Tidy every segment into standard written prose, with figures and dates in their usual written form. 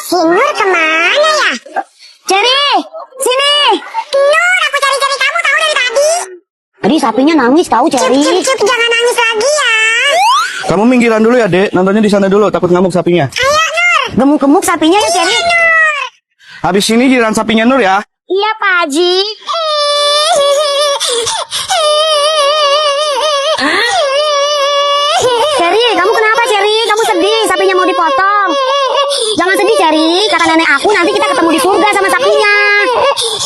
Si Nur kemana ya? Cherry, sini. Nur, aku cari-cari kamu tahu dari tadi. Tadi sapinya nangis tahu, Cherry. Cip, jangan nangis lagi ya. Kamu minggiran dulu ya, Dek. Nontonnya di sana dulu, takut ngamuk sapinya. Ayo, Nur. Gemuk-gemuk sapinya ya, Cherry. Nur. Habis ini giliran sapinya Nur ya. Iya, Pak Haji. Cherry, kamu kenapa, Cherry? Kamu sedih, sapinya mau dipotong. Jangan sedih, Cherry. Kata nenek aku, nanti kita ketemu di surga sama sapinya.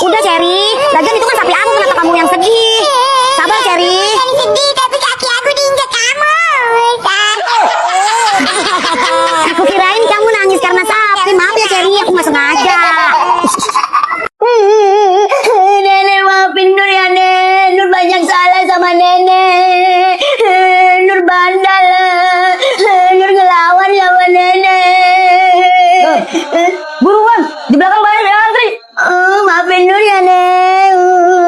Udah, Cherry. Lagian itu kan sapi aku, kenapa kamu yang sedih? Sabar, Cherry. Saya sedih, tapi kaki aku diinjak kamu. Aku kirain kamu nangis karena sapi. Maaf ya, Cherry. Aku nggak sengaja. Nenek, maafin Nur ya, Nek. Nur banyak salah sama nenek. Nur bandel. Nur ngelawan sama nenek. Buruan, di belakang banyak yang antri. Maafin Nur ya, Nek.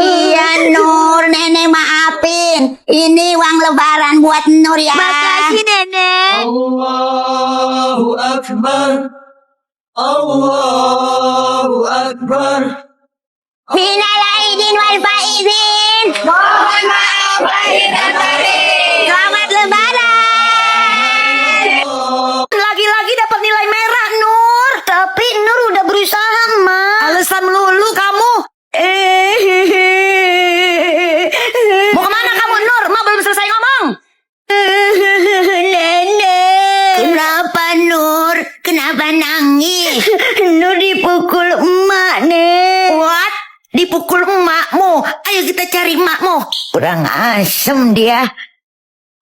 Iya Nur, nenek maafin. Ini uang lebaran buat Nur ya. Makasih, Nenek. Allahu Akbar. Allahu Akbar. Minal aidin wal faizin. Mohon maaf lahir dan batin. Selamat lebaran. Lagi-lagi dapat nilai merah, Nur. Tapi Nur udah berusaha, Ma. Alasan melulu kamu. Mau kemana kamu, Nur? Ma belum selesai ngomong. Nenek. Kenapa Nur? Kenapa nangis? Nur dipukul emak, Nek. What? Dipukul emakmu. Ayo kita cari emakmu. Kurang asem dia.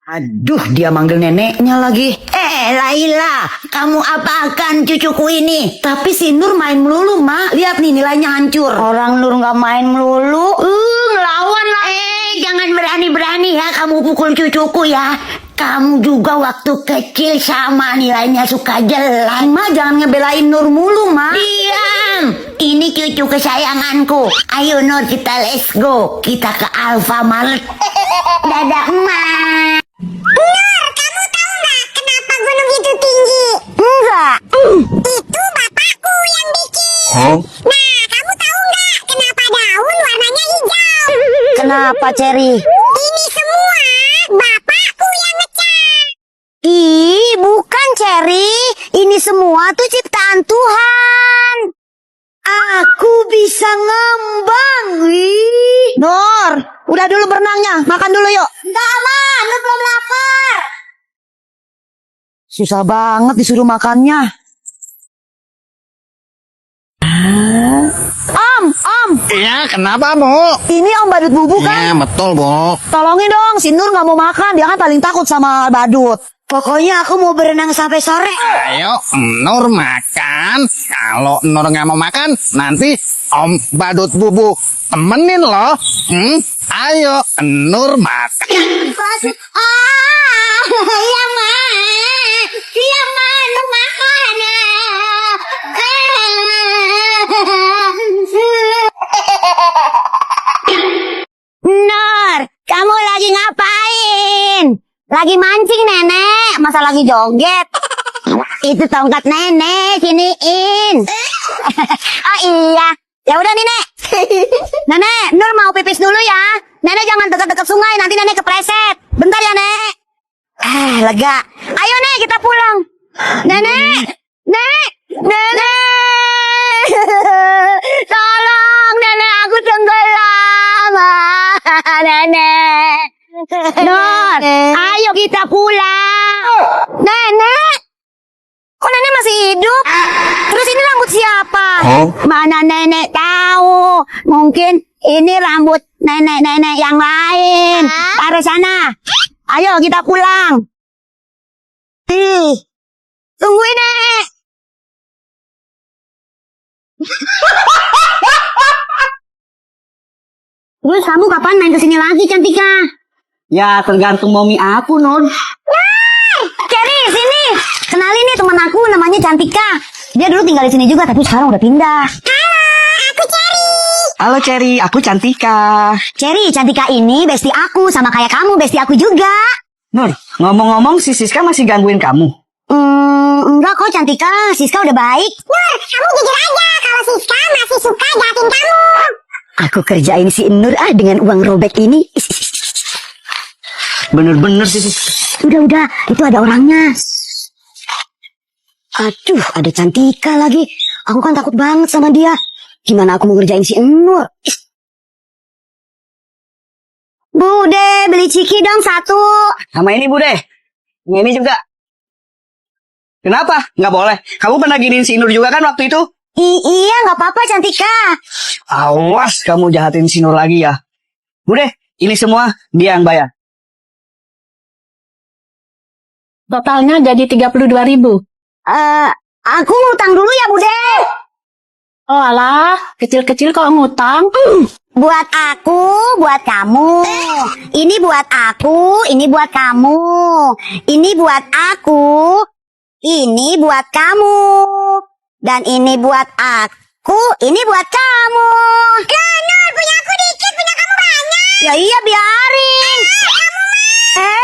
Aduh, dia manggil neneknya lagi. Laila, kamu apakan cucuku ini? Tapi si Nur main melulu, Ma. Lihat nih nilainya hancur. Orang Nur nggak main melulu. Ngelawan lah. Jangan berani-berani ya kamu pukul cucuku ya. Kamu juga waktu kecil sama nilainya suka jelek. Ma, jangan ngebelain Nur mulu, Ma. Diam. Ini cucu kesayanganku. Ayo Nur, kita let's go. Kita ke Alfamart. Dadah emak. Nur, kamu tahu nggak kenapa gunung itu tinggi? Enggak. Itu bapakku yang bikin. Hah? Nah, kamu tahu nggak kenapa daun warnanya hijau? Kenapa, Cherry? Ini semua bapakku yang ngecat. Ih, bukan, Cherry. Ini semua tuh ciptaan Tuhan. Aku bisa ngambang, wih. Nur, udah dulu berenangnya. Makan dulu yuk. Enggak, Ma, Nur belum lapar. Susah banget disuruh makannya. Om. Iya, kenapa, Bu? Ini Om Badut Bubu kan? Iya, betul, Bu. Tolongin dong, si Nur nggak mau makan. Dia kan paling takut sama badut. Pokoknya aku mau berenang sampai sore. Ayo, Nur makan. Kalau Nur nggak mau makan, nanti Om Badut Bubu temenin loh. Ayo, Nur makan. Iya, Ma. Iya, Ma, Nur makan. Nur, kamu lagi ngapain? Lagi mancing, Nenek. Masa lagi joget? Itu tongkat Nenek, siniin. Oh iya. Ya udah nih, Nek. Nenek, Nur mau pipis dulu ya. Nenek jangan dekat-dekat sungai, nanti Nenek kepreset. Bentar ya, Nek. Lega. Ayo, Nek, kita pulang. Nenek. Tolong, Nenek, aku tenggelam. Nenek. Nur, ayo kita pulang. Nenek. Kok Nenek masih hidup? Terus ini rambut siapa? Mana Nenek tahu. Mungkin ini rambut nenek-nenek yang lain. Taruh sana. Ayo kita pulang. Tungguin, Nek. Terus kamu kapan main kesini lagi, Cantika? Ya tergantung mami aku, Nur. Cherry, sini. Kenalin nih teman aku namanya Cantika. Dia dulu tinggal di sini juga tapi sekarang udah pindah. Halo Cherry, aku Cantika. Cherry, Cantika ini besti aku sama kayak kamu besti aku juga. Nur, ngomong-ngomong si Siska masih gangguin kamu? Enggak kok Cantika, Siska udah baik. Nur, kamu jujur aja kalau Siska masih suka jahatin kamu. Aku kerjain si Nur dengan uang robek ini. Bener-bener sih. Udah, itu ada orangnya. Aduh, ada Cantika lagi. Aku kan takut banget sama dia. Gimana aku mau ngerjain si Nur? Bude, beli ciki dong 1. Sama ini Bude. Ini juga. Kenapa? Nggak boleh. Kamu pernah giniin si Nur juga kan waktu itu? Iya, nggak apa-apa Cantika. Awas kamu jahatin si Nur lagi ya. Bude, ini semua dia yang bayar. Totalnya jadi 32.000. Aku ngutang dulu ya Bude. Oh alah, kecil-kecil kok ngutang? Buat aku, buat kamu. Ini buat aku, ini buat kamu. Ini buat aku, ini buat kamu. Dan ini buat aku, ini buat kamu. Nur, punya aku dikit, punya kamu banyak. Ya iya biarin.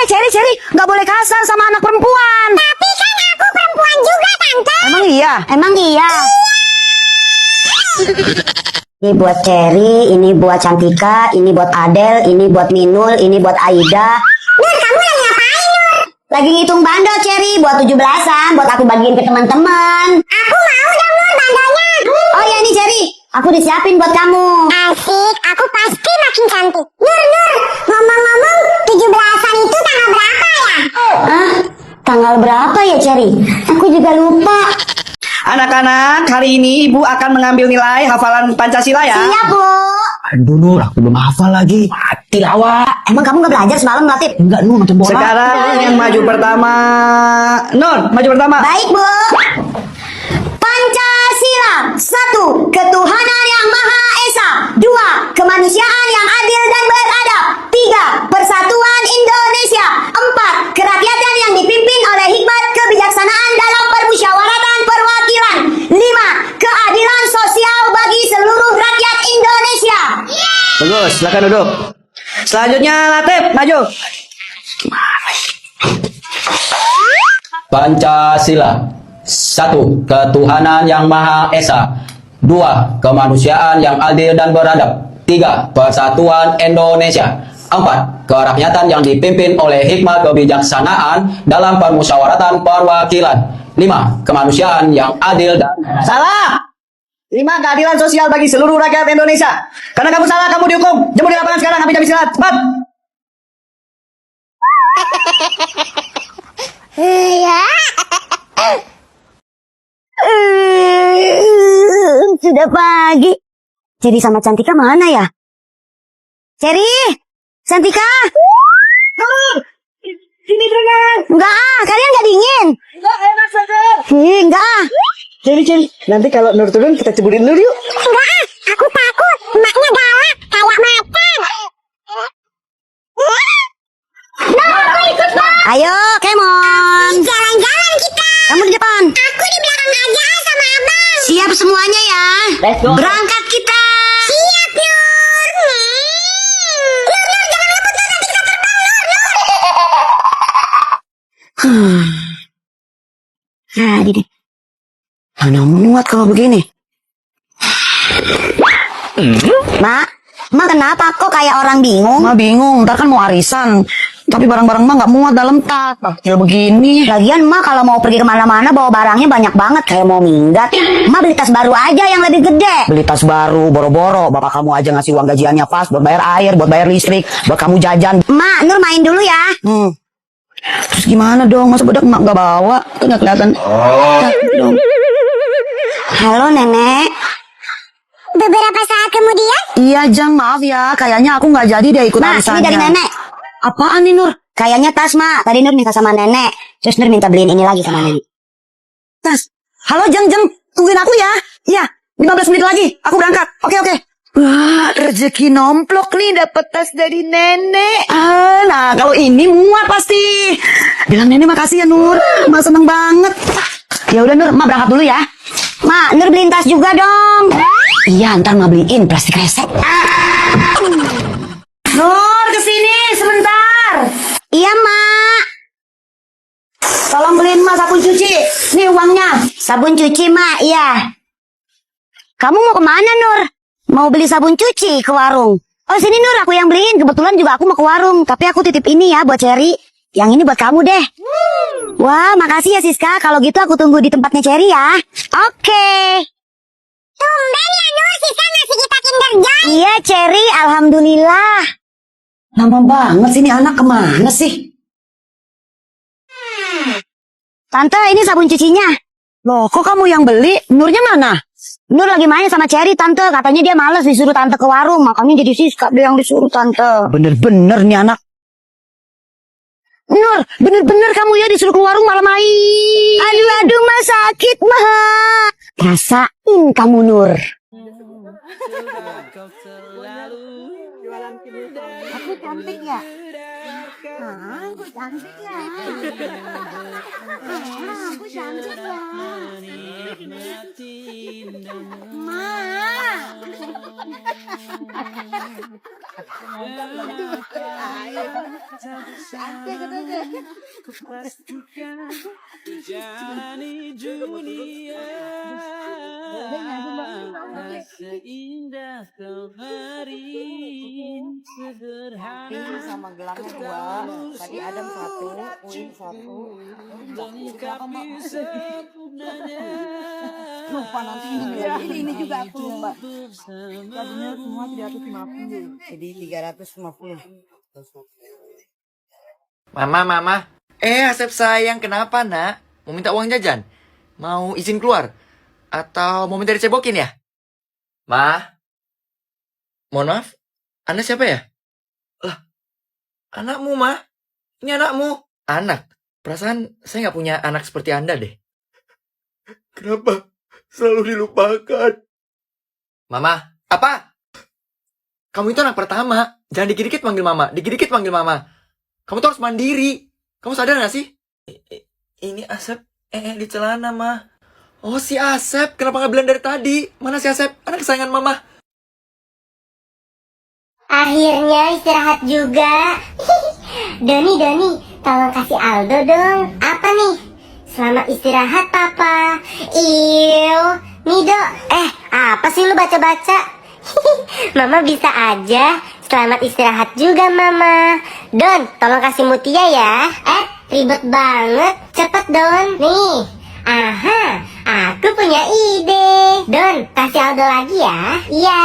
Ceri, nggak boleh kasar sama anak perempuan. Tapi kan aku perempuan juga, Tante. Emang iya. Ini buat Cherry, ini buat Cantika, ini buat Adel, ini buat Minul, ini buat Aida. Nur, kamu lagi ngapain, Nur? Lagi ngitung bandel Cherry buat 17-an, buat aku bagiin ke teman-teman. Aku mau dong, Nur, bandanya. Oh ya nih Cherry, aku disiapin buat kamu. Asik, aku pasti makin cantik. Nur, ngomong-ngomong, 17-an itu tanggal berapa ya? Hah? Tanggal berapa ya Cherry? Aku juga lupa. Anak-anak, hari ini Ibu akan mengambil nilai hafalan Pancasila ya. Iya Bu. Aduh Nur, aku belum hafal lagi. Mati lawak. Emang kamu nggak belajar semalam Latif? Enggak Nur, macam bola. Sekarang yang maju pertama. Nur, maju pertama. Baik Bu. Pancasila. 1. Ketuhanan yang Maha Esa. 2. Kemanusiaan yang adil dan beradab. 3. Persatuan Indonesia. 4. Kerakyatan yang dipimpin oleh hikmat kebijaksanaan dalam permusyawaratan perwakilan. 5. Keadilan sosial bagi seluruh rakyat Indonesia. Bagus, silakan duduk. Selanjutnya Latif, maju. Pancasila. 1. Ketuhanan yang Maha Esa. 2. Kemanusiaan yang adil dan beradab. 3. Persatuan Indonesia. 4. Kerakyatan yang dipimpin oleh hikmat kebijaksanaan dalam permusyawaratan perwakilan. 5. Kemanusiaan yang adil dan... Salah. 5. Keadilan sosial bagi seluruh rakyat Indonesia. Karena kamu salah, kamu dihukum. Jemput di lapangan sekarang, habis istirahat. Cepat. Sudah pagi. Cherry sama Cantika mana ya? Cherry, Cantika. Sini dengan. Enggak kalian nggak dingin? Enggak enak saja. Enggak Ceri. Nanti kalau Nur turun, kita ceburin Nur yuk. Enggak, aku takut. Emaknya galak, kayak macan. Nur, aku ikut, Nur. Ayo, Kemon. Jalan-jalan kita. Kamu di depan. Aku di belakang aja sama abang. Siap semuanya ya. Let's go. Berangkat kita. Siap, Nur. Nur, jangan luput, Nur. Nanti kita terbang, Nur. Jadi deh. Mana muat kalau begini? Mak kenapa kok kayak orang bingung? Ma bingung, ntar kan mau arisan. Tapi barang-barang mah nggak muat dalam tas. Kecil begini. Lagian Mak kalau mau pergi kemana-mana bawa barangnya banyak banget kayak mau minggat. Mak beli tas baru aja yang lebih gede. Beli tas baru, boro-boro. Bapak kamu aja ngasih uang gajiannya pas buat bayar air, buat bayar listrik, buat kamu jajan. Mak, Nur main dulu ya. Terus gimana dong? Masa bedak emak nggak bawa? Tuh nggak kelihatan. Dong. Halo Nenek. Beberapa saat kemudian, Iya Jang, maaf ya. Kayaknya aku nggak jadi deh ikut Mak, arisannya. ini dari Nenek. Apaan nih Nur? Kayaknya tas Mak. Tadi Nur minta sama Nenek. Terus Nur minta beliin ini lagi sama Nenek. Tas. Halo Jang, tungguin aku ya. Iya, 15 menit lagi. Aku berangkat. Oke. Wah, rezeki nomplok nih dapet tas dari Nenek. Nah kalau ini muat pasti. Bilang Nenek makasih ya Nur. Mak seneng banget. Ya udah Nur, Mak berangkat dulu ya. Mak, Nur beliin tas juga dong. Iya, ntar Mak beliin plastik resek. Nur, kesini sebentar. Iya Mak. tolong beliin Mak sabun cuci. Nih uangnya. Sabun cuci, Mak, iya. Kamu mau kemana, Nur? Mau beli sabun cuci ke warung? Oh, sini Nur, aku yang beliin. Kebetulan juga aku mau ke warung. Tapi aku titip ini ya buat Cherry. Yang ini buat kamu deh. Wah, makasih ya Siska. Kalau gitu aku tunggu di tempatnya Cherry ya. Oke. Tumben ya Nur, Siska ngasih kita Kinder Joy. Iya, Cherry. Alhamdulillah. Lama banget sih ini anak kemana sih? Tante, ini sabun cucinya. Loh, kok kamu yang beli? Nurnya mana? Nur lagi main sama Cherry, Tante. Katanya dia males disuruh Tante ke warung. Makanya jadi Siska dia yang disuruh Tante. Bener-bener nih anak. Nur, bener-bener kamu ya disuruh ke warung malah main. Aduh, mah sakit, mah. Rasain kamu, Nur. Aku cantik ya? Aku cantik ya? Aku cantik ya? Jani dunia seindah kemarin sederhana Sama gelangnya 2. Tadi Adam 1, Uin 1. lengkapi sempurnanya. Lupa nanti ini juga aku Mbak. Tadinya semua 350. Jadi 350. Mama. Asep sayang, kenapa nak? Mau minta uang jajan? Mau izin keluar? Atau mau minta dicebokin ya? Ma? Mohon maaf, Anda siapa ya? Lah, anakmu, Ma. Ini anakmu. Anak? Perasaan saya nggak punya anak seperti Anda deh. Kenapa selalu dilupakan? Mama, apa? Kamu itu anak pertama. Jangan dikit-dikit panggil Mama, dikit-dikit panggil Mama. Kamu tuh harus mandiri. Kamu sadar gak sih? Ini Asep di celana, Ma. Oh, si Asep. Kenapa gak bilang dari tadi? Mana si Asep? Anak kesayangan Mama. Akhirnya istirahat juga. Doni, tolong kasih Aldo dong. Apa nih? Selamat istirahat, Papa. Mido. Apa sih lu baca-baca? Mama bisa aja. Selamat istirahat juga, Mama. Don, tolong kasih Mutia ya. Ribet banget. Cepet, Don. Nih. Aha, aku punya ide. Don, kasih Aldo lagi ya. Iya,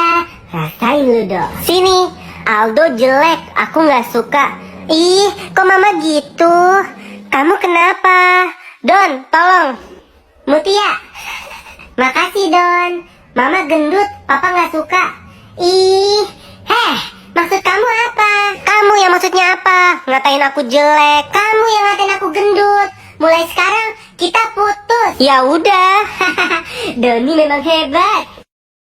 rasain lu, Don. Sini, Aldo jelek. Aku gak suka. Ih, kok Mama gitu? Kamu kenapa? Don, tolong. Mutia. Makasih, Don. Mama gendut, Papa gak suka. Maksud kamu apa? Kamu yang maksudnya apa? Ngatain aku jelek. Kamu yang ngatain aku gendut. Mulai sekarang kita putus. Ya udah. Doni memang hebat.